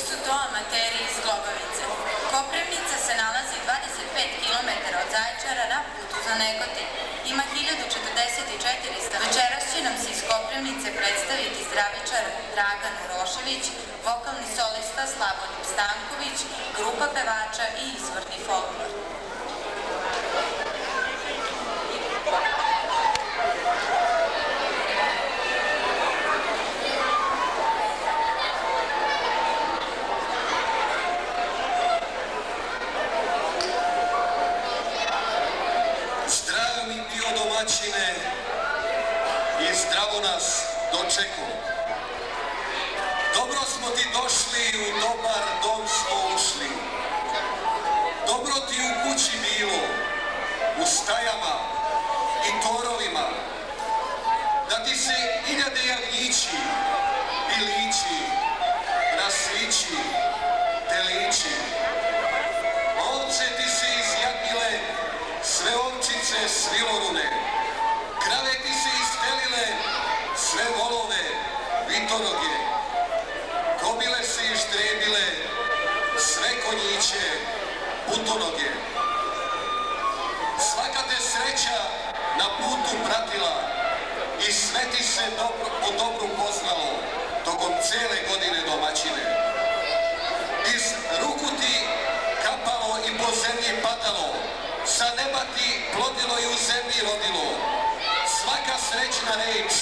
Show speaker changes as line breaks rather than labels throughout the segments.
Su to amateri iz Glogovice. Koprivnica se nalazi 25 km od Zaječara na putu za Negotin. Ima 1044 sta. Večeras će nam se iz Koprivnice predstaviti zdravičar Dragan Urošević, vokalni solista Slavoljub Stanković, grupa pevača i izvorni folklor.
Domaćine i zdravo nas dočekao. Dobro smo ti došli, u dobar dom smo ušli. Dobro ti u kući bilo, u stajama i torovima, da ti se iljade jagnjići, bilići, raslići, telići. Ovce ti se izjagnile, sve ovčice svilorune, krave ti se istelile, sve volove vitoroge, kobile se ištrebile, sve konjiće putonoge. Svaka te sreća na putu pratila i sve ti se po dobru poznalo tokom cele godine domaćine. Iz ruku ti kapalo i po zemlji padalo, sa neba ti plodilo i u zemlji rodilo. Svaka srećna reč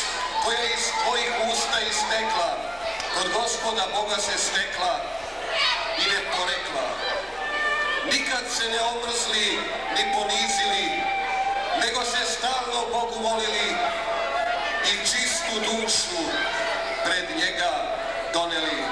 koja iz tvojih usta istekla, kod Gospoda Boga se stekla i ne porekla. Nikad se ne omrzli ni ponizili, nego se stalno Bogu molili i čistu dušu pred njega doneli.